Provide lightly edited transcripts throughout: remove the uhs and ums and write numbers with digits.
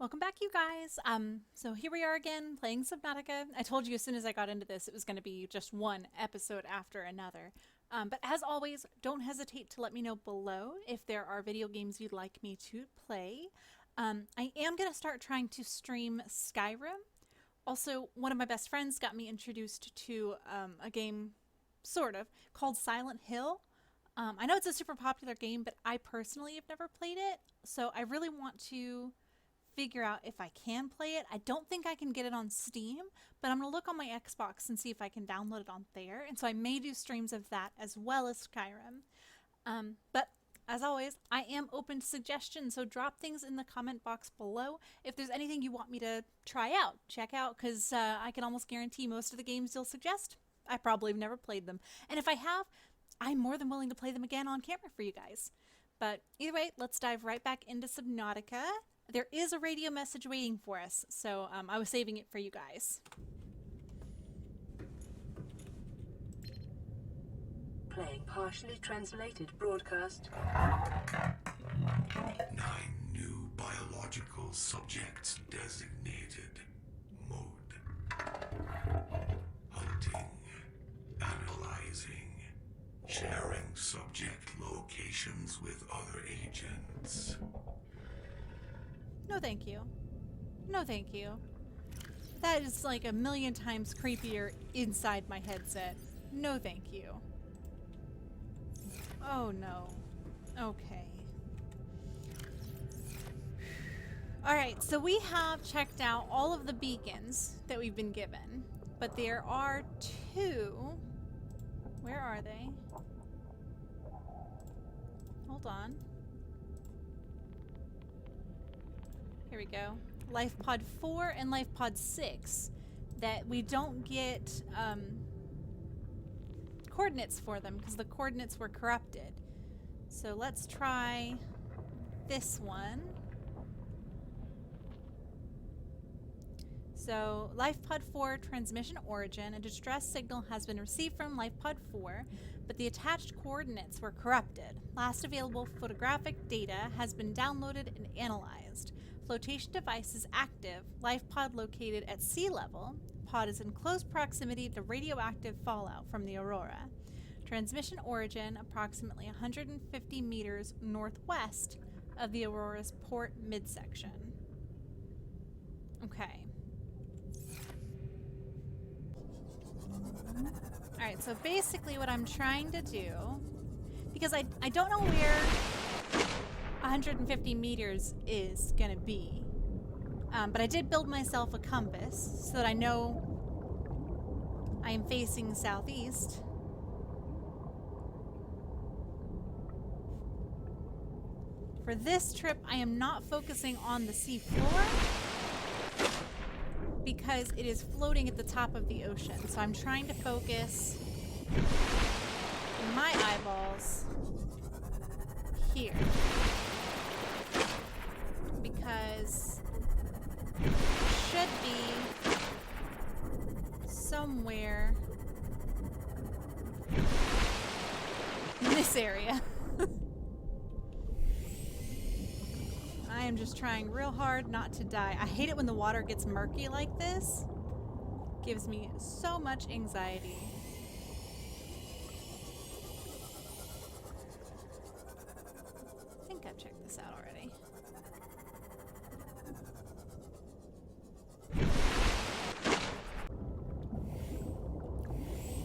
Welcome back, you guys. So here we are again playing Subnautica. I told you as soon as I got into this it was going to be just one episode after another. But as always, don't hesitate to let me know below if there are video games you'd like me to play. I am going to start trying to stream Skyrim. Also, one of my best friends got me introduced to a game, sort of, called Silent Hill. I know it's a super popular game, but I personally have never played it, so I really want to figure out if I can play it. I don't think I can get it on Steam, but I'm going to look on my Xbox and see if I can download it on there. And so I may do streams of that as well as Skyrim. But as always, I am open to suggestions, so drop things in the comment box below if there's anything you want me to try out, check out, because I can almost guarantee most of the games you'll suggest, I probably have never played them. And if I have, I'm more than willing to play them again on camera for you guys. But either way, let's dive right back into Subnautica. There is a radio message waiting for us, so I was saving it for you guys. Playing partially translated broadcast. 9 new biological subjects designated. Mode. Hunting. Analyzing. Sharing subject locations with other agents. No thank you. No thank you. That is like a million times creepier inside my headset. No thank you. Oh no. Okay. Alright, so we have checked out all of the beacons that we've been given, but there are 2. Where are they? Hold on. Here we go. Life Pod 4 and Life Pod 6 that we don't get coordinates for them because the coordinates were corrupted. So let's try this one. So Life Pod 4 transmission origin, a distress signal has been received from Life Pod 4, but the attached coordinates were corrupted. Last available photographic data has been downloaded and analyzed. Flotation device is active. Life pod located at sea level. Pod is in close proximity to radioactive fallout from the Aurora. Transmission origin approximately 150 meters northwest of the Aurora's port midsection. Okay. Alright, so basically what I'm trying to do, because I don't know where 150 meters is gonna be. But I did build myself a compass so that I know I am facing southeast. For this trip, I am not focusing on the sea floor because it is floating at the top of the ocean. So I'm trying to focus my eyeballs here. Because it should be somewhere in this area. I am just trying real hard not to die. I hate it when the water gets murky like this. Gives me so much anxiety. I think I've checked this out already.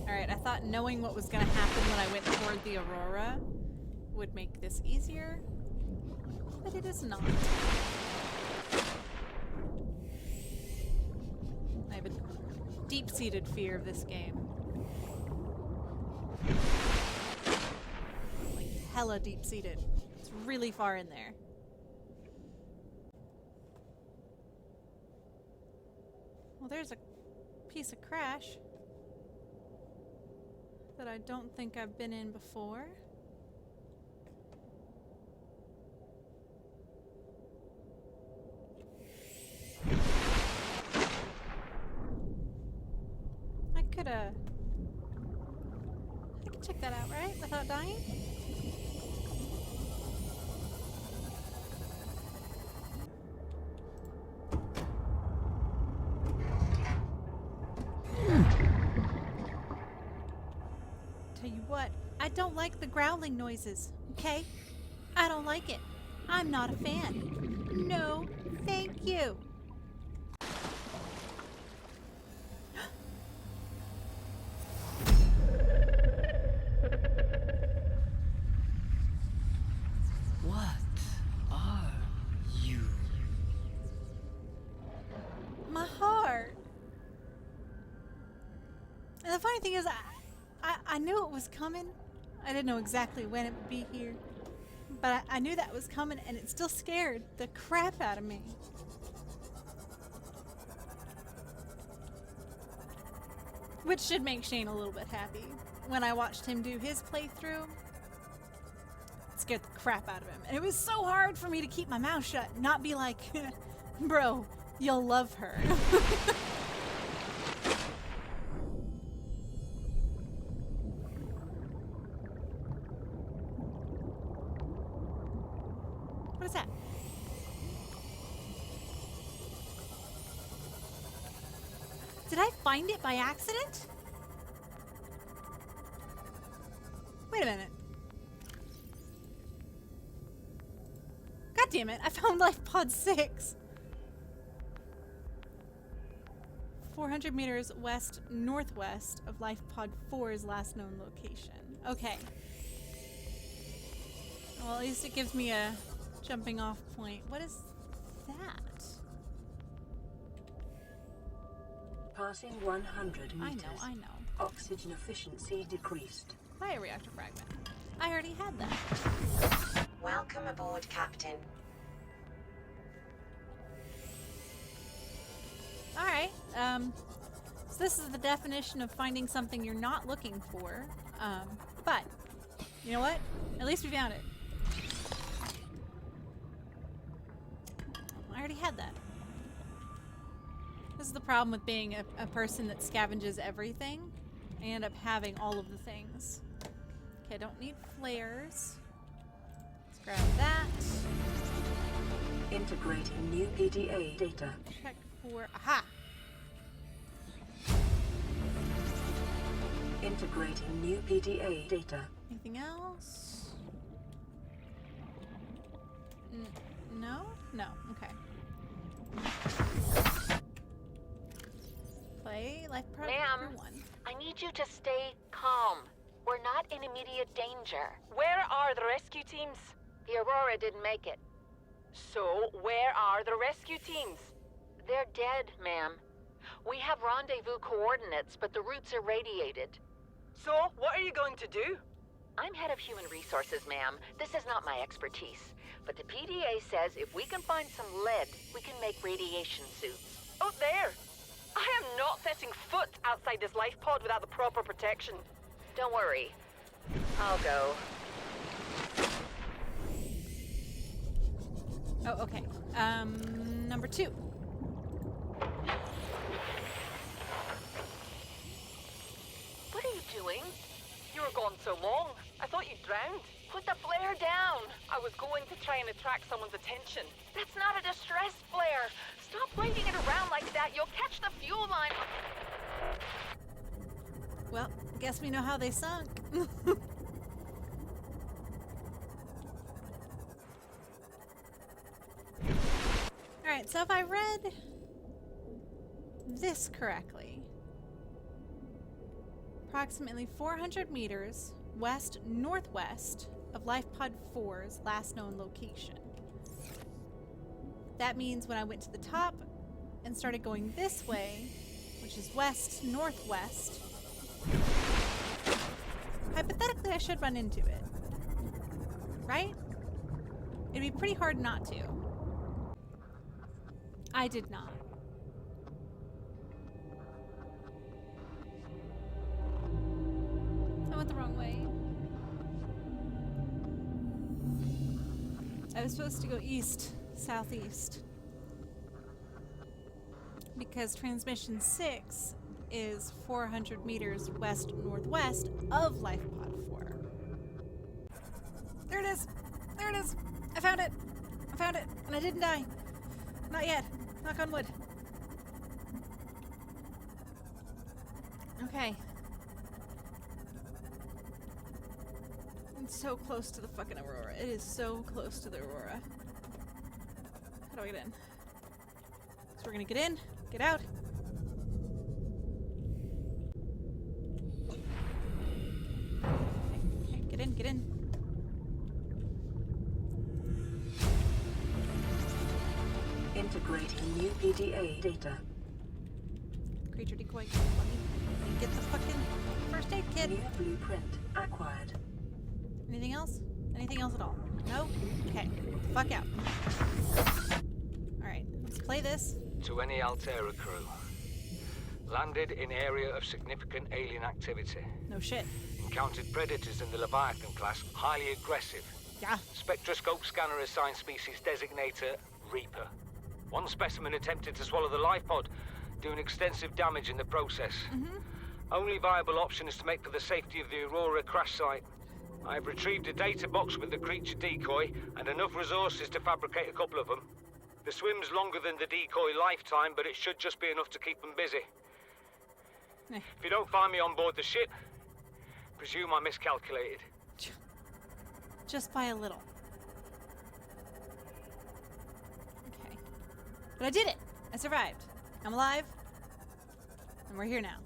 Alright, I thought knowing what was going to happen when I went toward the Aurora would make this easier, but it is not. I have a deep-seated fear of this game. Like, hella deep-seated. It's really far in there. Well, there's a piece of crash that I don't think I've been in before. I could check that out, right? Without dying? I don't like the growling noises, okay? I don't like it. I'm not a fan. No, thank you. What are you? My heart. And the funny thing is, I knew it was coming. I didn't know exactly when it would be here. But I knew that was coming, and it still scared the crap out of me. Which should make Shane a little bit happy. When I watched him do his playthrough, it scared the crap out of him. And it was so hard for me to keep my mouth shut and not be like, bro, you'll love her. What is that? Did I find it by accident? Wait a minute. God damn it, I found Life Pod 6. 400 meters west-northwest of Life Pod 4's last known location. Okay. Well, at least it gives me a jumping off point. What is that? Passing 100 meters. I know. Oxygen efficiency decreased. Bioreactor fragment. I already had that. Welcome aboard, Captain. Alright, so this is the definition of finding something you're not looking for. But, you know what? At least we found it. I already had that. This is the problem with being a person that scavenges everything. I end up having all of the things. Okay, I don't need flares. Let's grab that. Integrating new PDA data. Check for... Aha! Integrating new PDA data. Anything else? No? No. Okay. Play Life Project Ma'am. 1. I need you to stay calm. We're not in immediate danger. Where are the rescue teams? The Aurora didn't make it. So, where are the rescue teams? They're dead, ma'am. We have rendezvous coordinates, but the routes are radiated. So, what are you going to do? I'm head of human resources, ma'am. This is not my expertise. But the PDA says if we can find some lead, we can make radiation suits. Out there! I am not setting foot outside this life pod without the proper protection. Don't worry. I'll go. Oh, okay. Number 2. What are you doing? You were gone so long. I thought you drowned. Put the flare down. I was going to try and attract someone's attention. That's not a distress flare. Stop waving it around like that. You'll catch the fuel line. Well, guess we know how they sunk. Alright, so if I read this correctly, approximately 400 meters west-northwest of Life Pod 4's last known location. That means when I went to the top and started going this way, which is west-northwest, hypothetically I should run into it. Right? It'd be pretty hard not to. I did not. I went the wrong way. I was supposed to go east, southeast. Because transmission 6 is 400 meters west-northwest of Life Pod 4. There it is! There it is! I found it! I found it! And I didn't die! Not yet. Knock on wood. Okay. It's so close to the fucking Aurora. It is so close to the Aurora. How do I get in? So we're gonna get in, get out. Okay, get in, get in. Integrating new PDA data. Creature decoy. Let me get the fucking first aid kit. New blueprint acquired. Anything else? Anything else at all? No? Okay. Fuck out. Alright, let's play this. To any Altera crew. Landed in area of significant alien activity. No shit. Encountered predators in the Leviathan class, highly aggressive. Yeah. Spectroscope scanner assigned species designator Reaper. One specimen attempted to swallow the life pod, doing extensive damage in the process. Only viable option is to make for the safety of the Aurora crash site. I have retrieved a data box with the creature decoy and enough resources to fabricate a couple of them. The swim's longer than the decoy lifetime, but it should just be enough to keep them busy. If you don't find me on board the ship, presume I miscalculated. Just by a little. Okay. But I did it! I survived. I'm alive. And we're here now.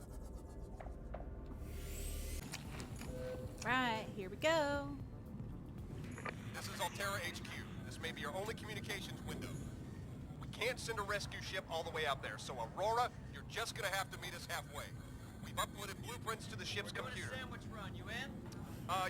Right, here we go. This is Altera HQ. This may be your only communications window. We can't send a rescue ship all the way out there, so Aurora, you're just gonna have to meet us halfway. We've uploaded blueprints to the ship's computer. Sandwich run, you in?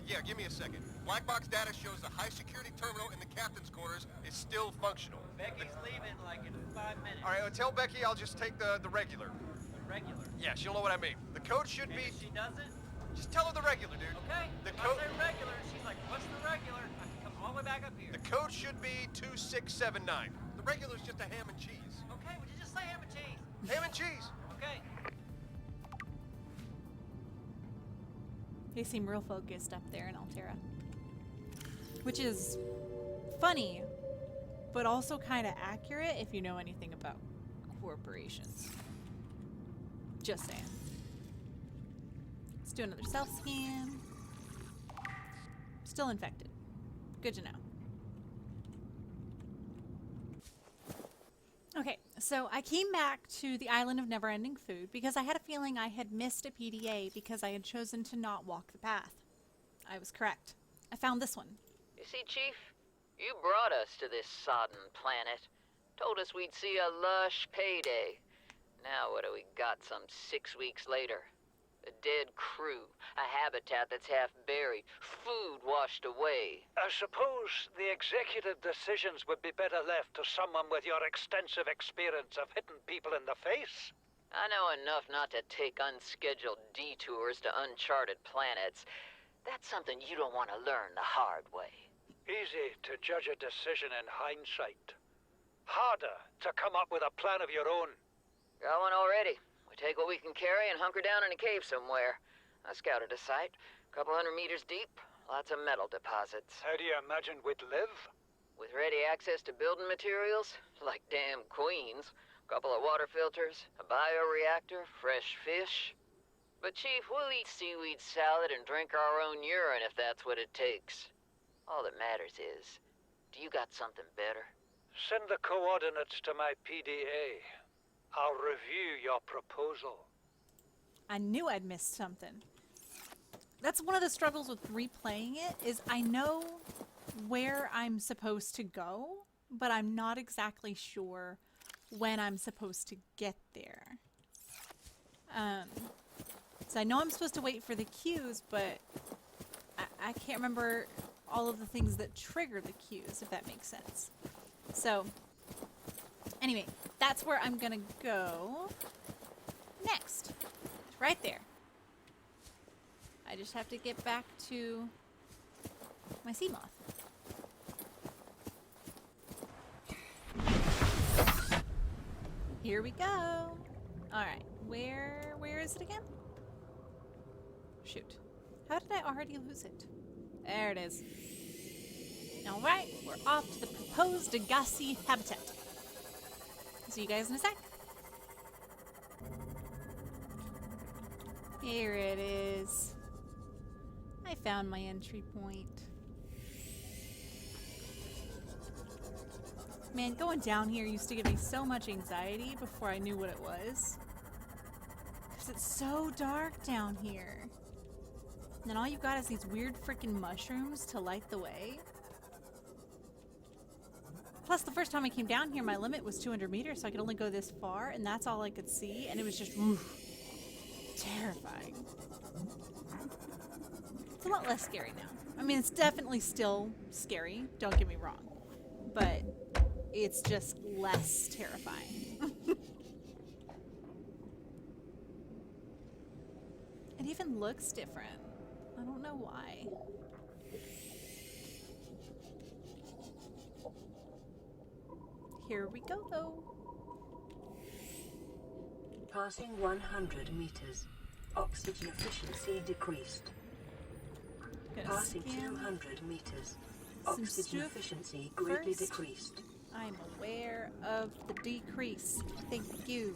Yeah, give me a second. Black box data shows the high-security terminal in the captain's quarters is still functional. Becky's leaving like in 5 minutes. All right, tell Becky I'll just take the regular. The regular. Yeah, she'll know what I mean. The code should And be... if she doesn't, Just tell her the regular, dude. okay. The If code... I say regular, she's like, what's the regular? I can come all the way back up here. The code should be 2679. The regular's just a ham and cheese. Okay, would you just say ham and cheese? Ham and cheese! Okay. They seem real focused up there in Altera. Which is funny, but also kind of accurate if you know anything about corporations. Just saying. Let's do another self-scan. Still infected. Good to know. Okay, so I came back to the Island of Never-Ending Food because I had a feeling I had missed a PDA because I had chosen to not walk the path. I was correct. I found this one. You see, Chief, you brought us to this sodden planet. Told us we'd see a lush payday. Now what do we got some 6 weeks later? A dead crew, a habitat that's half buried, food washed away. I suppose the executive decisions would be better left to someone with your extensive experience of hitting people in the face. I know enough not to take unscheduled detours to uncharted planets. That's something you don't want to learn the hard way. Easy to judge a decision in hindsight. Harder to come up with a plan of your own. Got one already. We take what we can carry and hunker down in a cave somewhere. I scouted a site, a couple 100 meters deep, lots of metal deposits. How do you imagine we'd live? With ready access to building materials, like damn queens, a couple of water filters, a bioreactor, fresh fish. But Chief, we'll eat seaweed salad and drink our own urine if that's what it takes. All that matters is, do you got something better? Send the coordinates to my PDA. I'll review your proposal. I knew I'd missed something. That's one of the struggles with replaying it, is I know where I'm supposed to go, but I'm not exactly sure when I'm supposed to get there. So I know I'm supposed to wait for the cues, but I can't remember all of the things that trigger the cues, if that makes sense. So, anyway, that's where I'm gonna go next. It's right there. I just have to get back to my sea moth. Here we go. Alright, where is it again? Shoot. How did I already lose it? There it is. Alright, we're off to the proposed Degassi habitat. See you guys in a sec. Here it is. I found my entry point. Man, going down here used to give me so much anxiety before I knew what it was. Because it's so dark down here. And then all you've got is these weird freaking mushrooms to light the way. Plus, the first time I came down here, my limit was 200 meters, so I could only go this far, and that's all I could see, and it was just terrifying. It's a lot less scary now. I mean, it's definitely still scary, don't get me wrong, but it's just less terrifying. It even looks different. I don't know why. Here we go, though. Passing 100 meters. Oxygen efficiency decreased. Passing 200 meters. Oxygen efficiency greatly decreased. I'm aware of the decrease. Thank you.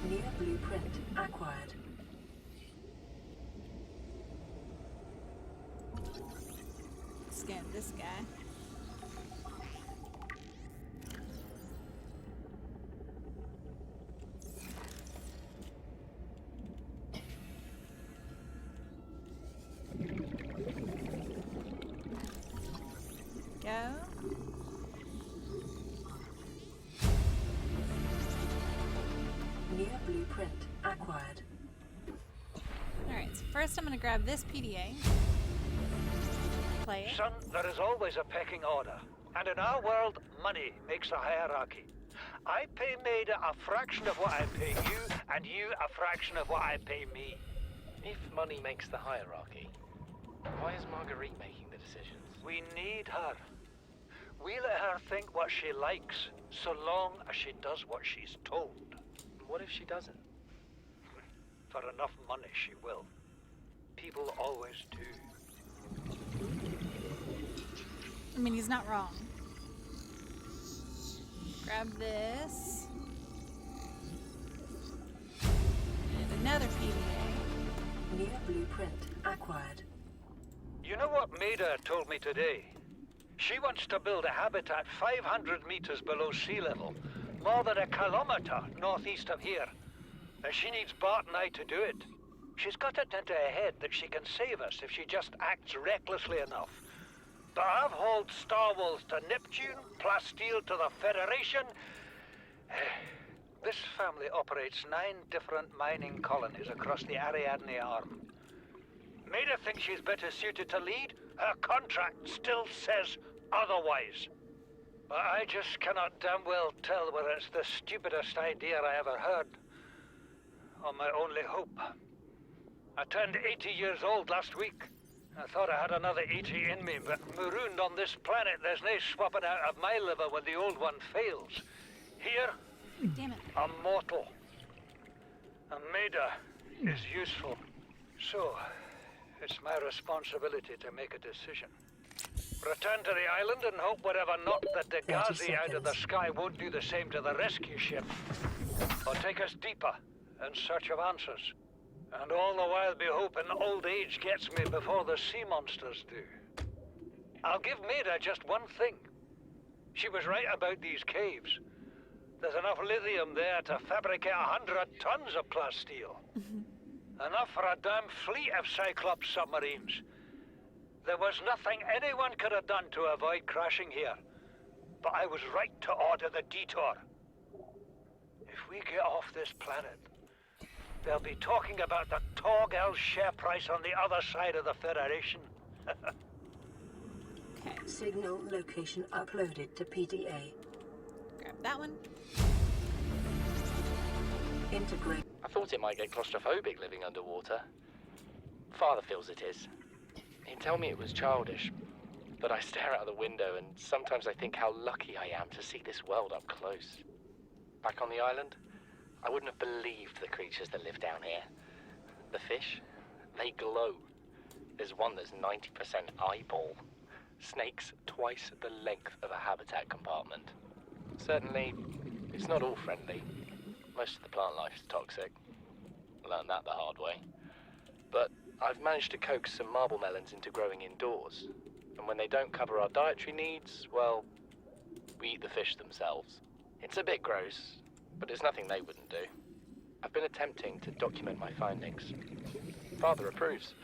Near blueprint acquired. Scan this guy. Go. Near blueprint acquired. Alright, so first I'm going to grab this PDA. Play it. Son, there is always a pecking order. And in our world, money makes a hierarchy. I pay Maida a fraction of what I pay you, and you a fraction of what I pay me. If money makes the hierarchy, why is Marguerite making the decisions? We need her. We let her think what she likes, so long as she does what she's told. What if she doesn't? For enough money, she will. People always do. I mean, he's not wrong. Grab this. And another PDA. Near blueprint acquired. You know what Maida told me today? She wants to build a habitat 500 meters below sea level, more than a kilometer northeast of here. And she needs Bart and I to do it. She's got it into her head that she can save us if she just acts recklessly enough. But I've hauled Star Wars to Neptune, Plasteel to the Federation. This family operates 9 different mining colonies across the Ariadne Arm. Maida thinks she's better suited to lead. Her contract still says otherwise. But I just cannot damn well tell whether it's the stupidest idea I ever heard, or my only hope. I turned 80 years old last week. I thought I had another 80 in me, but marooned on this planet, there's no swapping out of my liver when the old one fails. Here, Damn it. I'm mortal. And Maida is useful. So, it's my responsibility to make a decision. Return to the island and hope whatever knocked the Degasi out of the sky won't do the same to the rescue ship. Or take us deeper in search of answers. And all the while be hoping old age gets me before the sea monsters do. I'll give Maida just one thing. She was right about these caves. There's enough lithium there to fabricate 100 tons of plasteel. Enough for a damn fleet of Cyclops submarines. There was nothing anyone could have done to avoid crashing here. But I was right to order the detour. If we get off this planet, they'll be talking about the Torgal share price on the other side of the Federation. Okay, Signal location uploaded to PDA. grab that one. Integrate. I thought it might get claustrophobic living underwater. Father feels it is. He'd tell me it was childish, but I stare out of the window and sometimes I think how lucky I am to see this world up close. Back on the island, I wouldn't have believed the creatures that live down here. The fish, they glow. There's one that's 90% eyeball. Snakes twice the length of a habitat compartment. Certainly, it's not all friendly. Most of the plant life is toxic. Learned that the hard way. But I've managed to coax some marble melons into growing indoors. And when they don't cover our dietary needs, well, we eat the fish themselves. It's a bit gross, but it's nothing they wouldn't do. I've been attempting to document my findings. Father approves.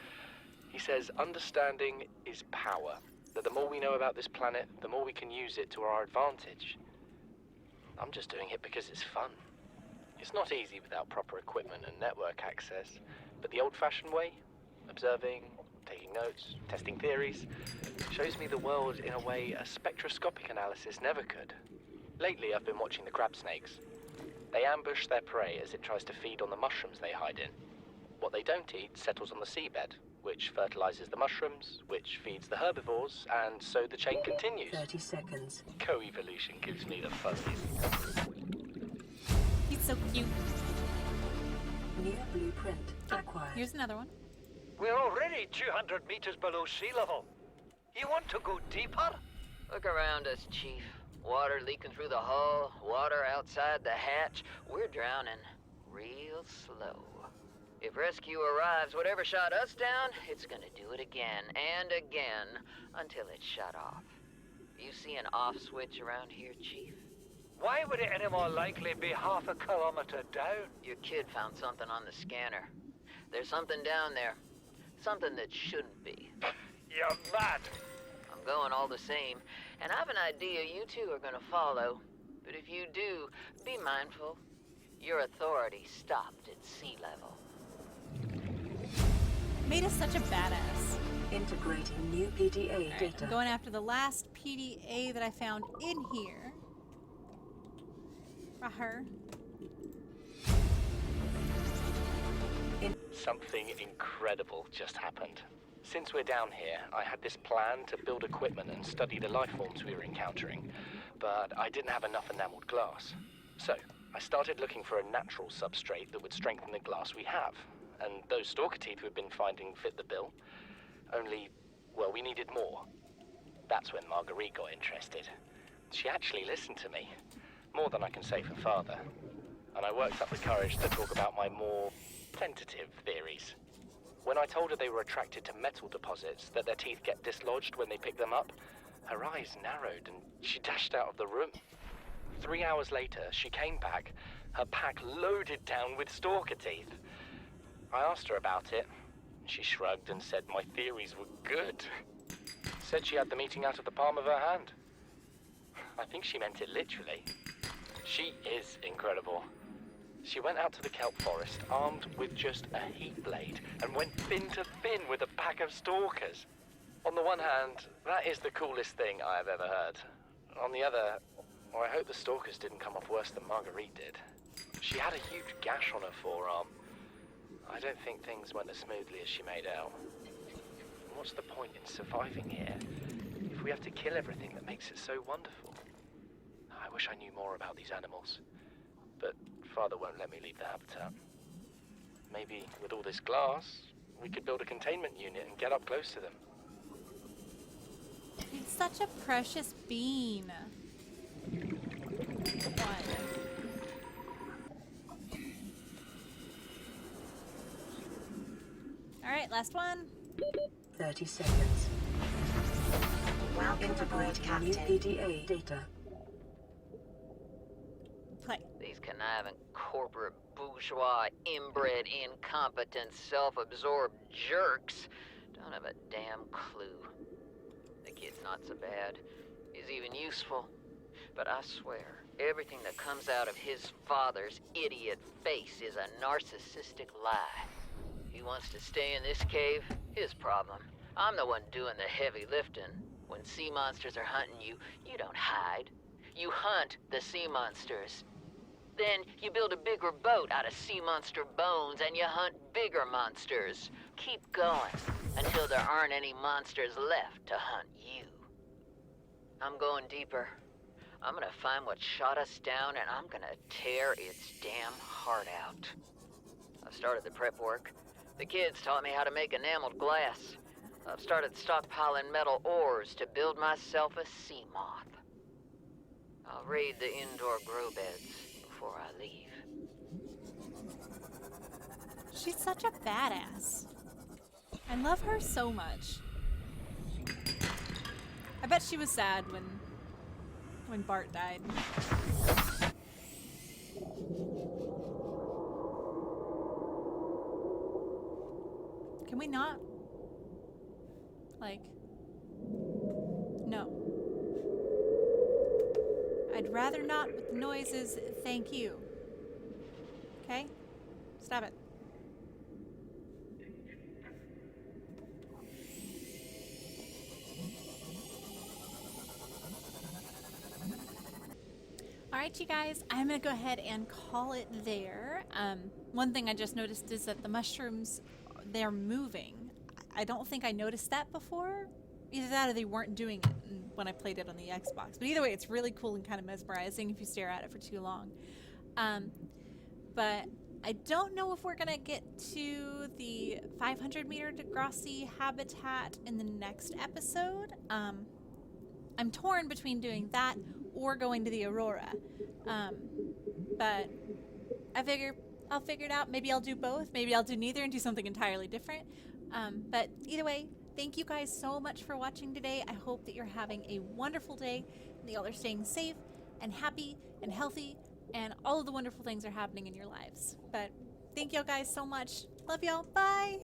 He says understanding is power, that the more we know about this planet, the more we can use it to our advantage. I'm just doing it because it's fun. It's not easy without proper equipment and network access, but the old-fashioned way, observing, taking notes, testing theories, shows me the world in a way a spectroscopic analysis never could. Lately, I've been watching the crab snakes. They ambush their prey as it tries to feed on the mushrooms they hide in. What they don't eat settles on the seabed, which fertilizes the mushrooms, which feeds the herbivores, and so the chain continues. 30 seconds. Co-evolution gives me the fuzzies. He's so cute. New blueprint acquired. Here's another one. We're already 200 meters below sea level. You want to go deeper? Look around us, Chief. Water leaking through the hull, water outside the hatch. We're drowning real slow. If rescue arrives, whatever shot us down, it's gonna do it again and again until it's shut off. You see an off switch around here, Chief? Why would it any more likely be half a kilometer down? Your kid found something on the scanner. There's something down there. Something that shouldn't be. You're mad. I'm going all the same, and I've an idea you two are gonna follow. But if you do, be mindful. Your authority stopped at sea level. Made us such a badass. Integrating new PDA data. I'm going after the last PDA that I found in here. Her. Something incredible just happened. Since we're down here, I had this plan to build equipment and study the life forms we were encountering, but I didn't have enough enameled glass. So, I started looking for a natural substrate that would strengthen the glass we have, and those stalker teeth we've been finding fit the bill. Only, well, we needed more. That's when Marguerite got interested. She actually listened to me, more than I can say for Father, and I worked up the courage to talk about my more tentative theories. When I told her they were attracted to metal deposits, that their teeth get dislodged when they pick them up, her eyes narrowed and she dashed out of the room. 3 hours later, she came back, her pack loaded down with stalker teeth. I asked her about it. She shrugged and said my theories were good. Said she had the meeting out of the palm of her hand. I think she meant it literally. She is incredible. She went out to the kelp forest armed with just a heat blade and went fin to fin with a pack of stalkers. On the one hand, that is the coolest thing I have ever heard. On the other, well, I hope the stalkers didn't come off worse than Marguerite did. She had a huge gash on her forearm. I don't think things went as smoothly as she made out. What's the point in surviving here if we have to kill everything that makes it so wonderful? I wish I knew more about these animals, but Father won't let me leave the habitat. Maybe with all this glass, we could build a containment unit and get up close to them. He's such a precious bean. One. Alright, last one. 30 seconds. Welcome aboard, Integrating new Captain. PDA data. Play. These conniving corporate bourgeois, inbred, incompetent, self-absorbed jerks don't have a damn clue. The kid's not so bad. He's even useful. But I swear, everything that comes out of his father's idiot face is a narcissistic lie. He wants to stay in this cave, his problem. I'm the one doing the heavy lifting. When sea monsters are hunting you, you don't hide. You hunt the sea monsters. Then you build a bigger boat out of sea monster bones and you hunt bigger monsters. Keep going until there aren't any monsters left to hunt you. I'm going deeper. I'm gonna find what shot us down and I'm gonna tear its damn heart out. I've started the prep work. The kids taught me how to make enameled glass. I've started stockpiling metal ores to build myself a sea moth. I'll raid the indoor grow beds before I leave. She's such a badass. I love her so much. I bet she was sad when Bart died. Can we not? Like, no. I'd rather not with the noises, thank you. Okay? Stop it. Alright, you guys, I'm gonna go ahead and call it there. One thing I just noticed is that the mushrooms, they're moving. I don't think I noticed that before. Either that or they weren't doing it when I played it on the Xbox. But either way, it's really cool and kind of mesmerizing if you stare at it for too long. But I don't know if we're gonna get to the 500 meter Degrassi habitat in the next episode. I'm torn between doing that or going to the Aurora. But I figure I'll figure it out. Maybe I'll do both. Maybe I'll do neither and do something entirely different. But either way, thank you guys so much for watching today. I hope that you're having a wonderful day, that y'all are staying safe and happy and healthy, and all of the wonderful things are happening in your lives. But thank y'all guys so much. Love y'all. Bye.